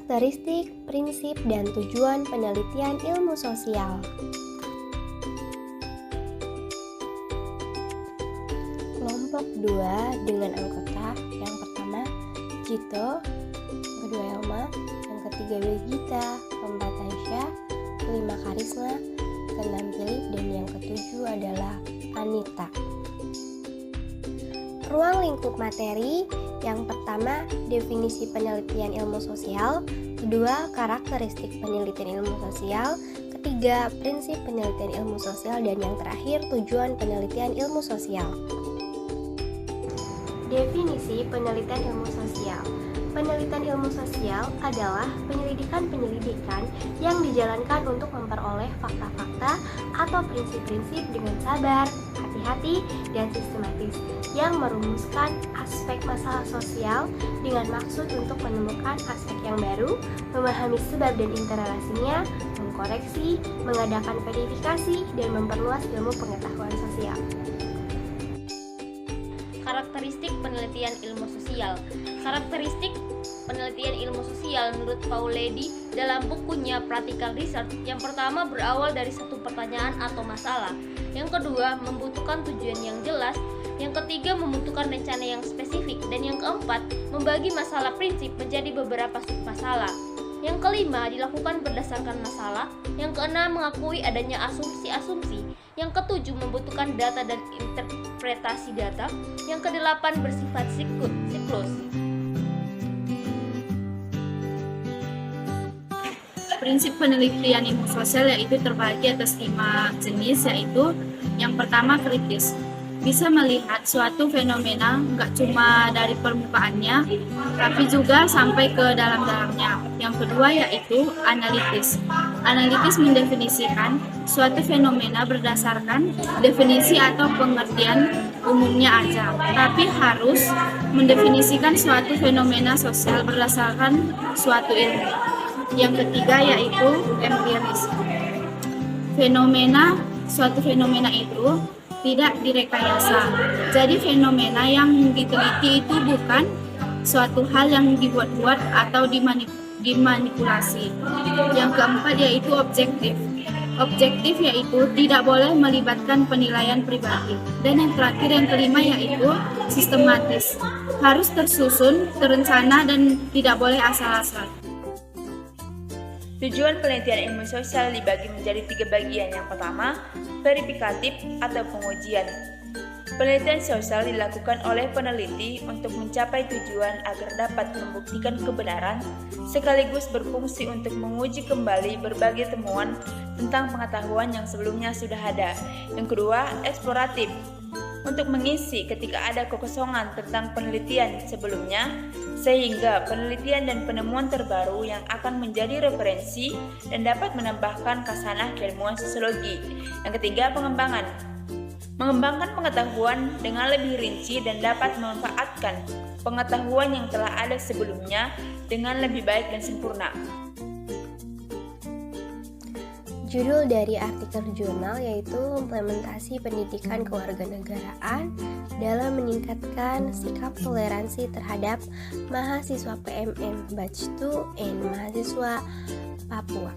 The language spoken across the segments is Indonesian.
Karakteristik, prinsip, dan tujuan penelitian ilmu sosial. Kelompok 2 dengan anggota yang pertama Jito, yang kedua Elma, yang ketiga Begita, keempat Aisyah, kelima Karisma, keenam Philip, dan yang ketujuh adalah Anita. Ruang lingkup materi. Yang pertama, definisi penelitian ilmu sosial. Kedua, karakteristik penelitian ilmu sosial. Ketiga, prinsip penelitian ilmu sosial. Dan yang terakhir, tujuan penelitian ilmu sosial. Definisi penelitian ilmu sosial. Penelitian ilmu sosial adalah penyelidikan-penyelidikan yang dijalankan untuk memperoleh fakta-fakta atau prinsip-prinsip dengan sabar, hati-hati, dan sistematis yang merumuskan aspek masalah sosial dengan maksud untuk menemukan aspek yang baru, memahami sebab dan interrelasinya, mengkoreksi, mengadakan verifikasi, dan memperluas ilmu pengetahuan sosial. Karakteristik penelitian ilmu sosial. Karakteristik penelitian ilmu sosial menurut Pauledi dalam bukunya Practical Research, yang pertama berawal dari satu pertanyaan atau masalah, yang kedua membutuhkan tujuan yang jelas, yang ketiga membutuhkan rencana yang spesifik, dan yang keempat membagi masalah prinsip menjadi beberapa submasalah. Yang kelima dilakukan berdasarkan masalah, yang keenam mengakui adanya asumsi-asumsi, yang ketujuh membutuhkan data dan interpretasi data, yang kedelapan bersifat siklus. Prinsip penelitian ilmu sosial yaitu terbagi atas 5 jenis, yaitu yang pertama kritis. Bisa melihat suatu fenomena nggak cuma dari permukaannya, tapi juga sampai ke dalam-dalamnya. Yang kedua yaitu analitis. Analitis mendefinisikan suatu fenomena berdasarkan definisi atau pengertian umumnya aja, tapi harus mendefinisikan suatu fenomena sosial berdasarkan suatu ilmu. Yang ketiga yaitu empiris. Suatu fenomena itu tidak direkayasa. Jadi fenomena yang diteliti itu bukan suatu hal yang dibuat-buat atau dimanipulasi. Yang keempat yaitu objektif. Objektif yaitu tidak boleh melibatkan penilaian pribadi. Dan yang terakhir yang kelima yaitu sistematis. Harus tersusun, terencana, dan tidak boleh asal-asal. Tujuan penelitian ilmu sosial dibagi menjadi 3 bagian. Yang pertama, verifikatif atau pengujian. Penelitian sosial dilakukan oleh peneliti untuk mencapai tujuan agar dapat membuktikan kebenaran, sekaligus berfungsi untuk menguji kembali berbagai temuan tentang pengetahuan yang sebelumnya sudah ada. Yang kedua, eksploratif. Untuk mengisi ketika ada kekosongan tentang penelitian sebelumnya, sehingga penelitian dan penemuan terbaru yang akan menjadi referensi dan dapat menambahkan khasanah keilmuan sosiologi. Yang ketiga, pengembangan. Mengembangkan pengetahuan dengan lebih rinci dan dapat memanfaatkan pengetahuan yang telah ada sebelumnya dengan lebih baik dan sempurna. Judul dari artikel jurnal yaitu implementasi pendidikan kewarganegaraan dalam meningkatkan sikap toleransi terhadap mahasiswa PMM Batch 2 and mahasiswa Papua.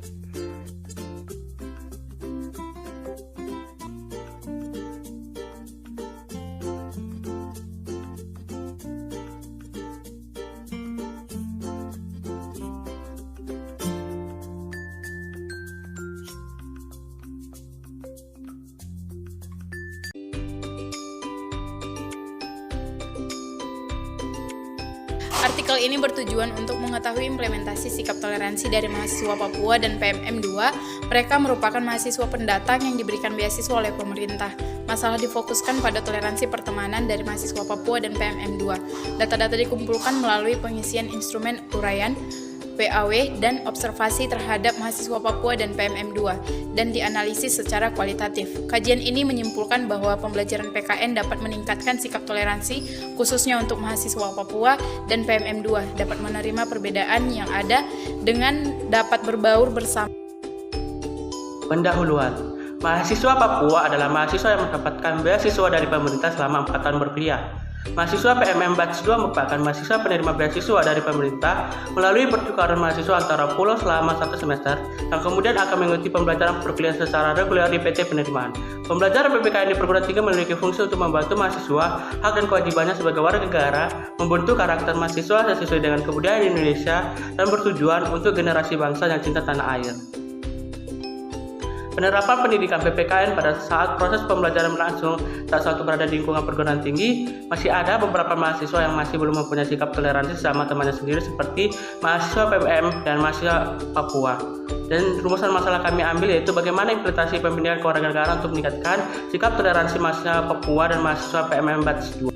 Artikel ini bertujuan untuk mengetahui implementasi sikap toleransi dari mahasiswa Papua dan PMM 2. Mereka merupakan mahasiswa pendatang yang diberikan beasiswa oleh pemerintah. Masalah difokuskan pada toleransi pertemanan dari mahasiswa Papua dan PMM 2. Data-data dikumpulkan melalui pengisian instrumen uraian, PAW, dan observasi terhadap mahasiswa Papua dan PMM 2 dan dianalisis secara kualitatif. Kajian ini menyimpulkan bahwa pembelajaran PKN dapat meningkatkan sikap toleransi khususnya untuk mahasiswa Papua dan PMM 2 dapat menerima perbedaan yang ada dengan dapat berbaur bersama. Pendahuluan. Mahasiswa Papua adalah mahasiswa yang mendapatkan beasiswa dari pemerintah selama 4 tahun berkuliah. Mahasiswa PMM Batch 2 merupakan mahasiswa penerima beasiswa dari pemerintah melalui pertukaran mahasiswa antara pulau selama 1 semester yang kemudian akan mengikuti pembelajaran perkuliahan secara reguler di PT penerimaan. Pembelajaran PPKN di perguruan tinggi memiliki fungsi untuk membantu mahasiswa hak dan kewajibannya sebagai warga negara, membentuk karakter mahasiswa sesuai dengan kebudayaan Indonesia, dan bertujuan untuk generasi bangsa yang cinta tanah air. Penerapan pendidikan PPKN pada saat proses pembelajaran berlangsung saat suatu berada di lingkungan perguruan tinggi, masih ada beberapa mahasiswa yang masih belum mempunyai sikap toleransi sama temannya sendiri seperti mahasiswa PMM dan mahasiswa Papua. Dan rumusan masalah kami ambil yaitu bagaimana implementasi pendidikan kewarganegaraan untuk meningkatkan sikap toleransi mahasiswa Papua dan mahasiswa PMM Batch 2.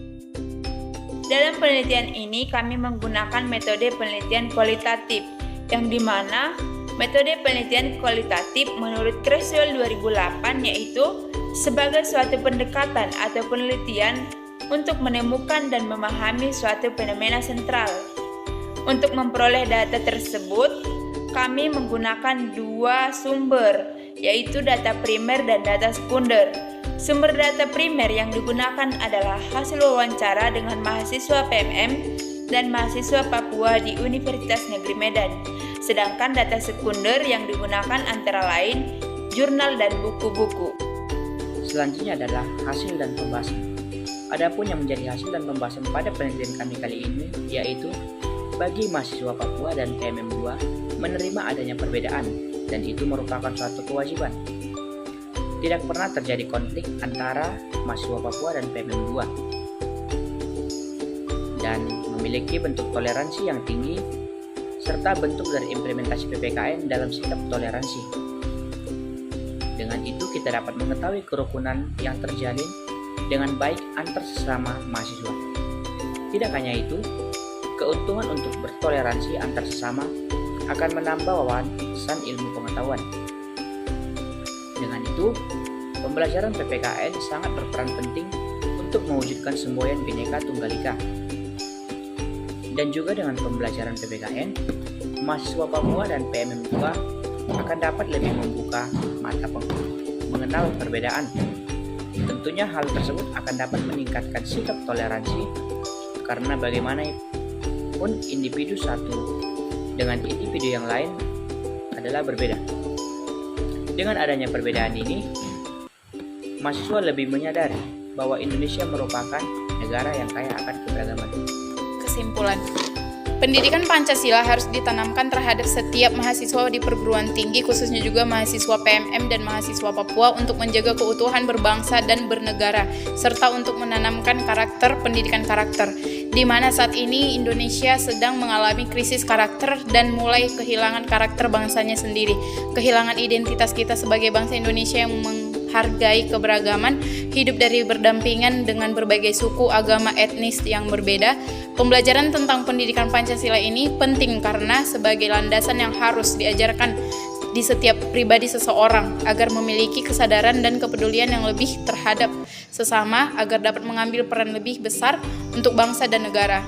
Dalam penelitian ini kami menggunakan metode penelitian kualitatif, yang dimana metode penelitian kualitatif menurut Creswell 2008 yaitu sebagai suatu pendekatan atau penelitian untuk menemukan dan memahami suatu fenomena sentral. Untuk memperoleh data tersebut, kami menggunakan dua sumber, yaitu data primer dan data sekunder. Sumber data primer yang digunakan adalah hasil wawancara dengan mahasiswa PMM dan mahasiswa Papua di Universitas Negeri Medan. Sedangkan data sekunder yang digunakan antara lain jurnal dan buku-buku. Selanjutnya adalah hasil dan pembahasan. Adapun yang menjadi hasil dan pembahasan pada penelitian kami kali ini yaitu bagi mahasiswa Papua dan PMM 2 menerima adanya perbedaan dan itu merupakan suatu kewajiban. Tidak pernah terjadi konflik antara mahasiswa Papua dan PMM 2 dan memiliki bentuk toleransi yang tinggi serta bentuk dari implementasi PPKN dalam sikap toleransi. Dengan itu kita dapat mengetahui kerukunan yang terjalin dengan baik antar sesama mahasiswa. Tidak hanya itu, keuntungan untuk bertoleransi antar sesama akan menambah wawasan ilmu pengetahuan. Dengan itu, pembelajaran PPKN sangat berperan penting untuk mewujudkan semboyan Bhinneka Tunggal Ika. Dan juga dengan pembelajaran PPKN, mahasiswa Papua dan PMM 2 akan dapat lebih membuka mata mengenal perbedaan. Tentunya hal tersebut akan dapat meningkatkan sikap toleransi karena bagaimanapun individu satu dengan individu yang lain adalah berbeda. Dengan adanya perbedaan ini, mahasiswa lebih menyadari bahwa Indonesia merupakan negara yang kaya akan keberagaman. Kesimpulan, pendidikan Pancasila harus ditanamkan terhadap setiap mahasiswa di perguruan tinggi, khususnya juga mahasiswa PMM dan mahasiswa Papua untuk menjaga keutuhan berbangsa dan bernegara, serta untuk menanamkan pendidikan karakter, di mana saat ini Indonesia sedang mengalami krisis karakter dan mulai kehilangan karakter bangsanya sendiri, kehilangan identitas kita sebagai bangsa Indonesia yang menghargai keberagaman, hidup dari berdampingan dengan berbagai suku, agama, etnis yang berbeda. Pembelajaran tentang pendidikan Pancasila ini penting karena sebagai landasan yang harus diajarkan di setiap pribadi seseorang agar memiliki kesadaran dan kepedulian yang lebih terhadap sesama agar dapat mengambil peran lebih besar untuk bangsa dan negara.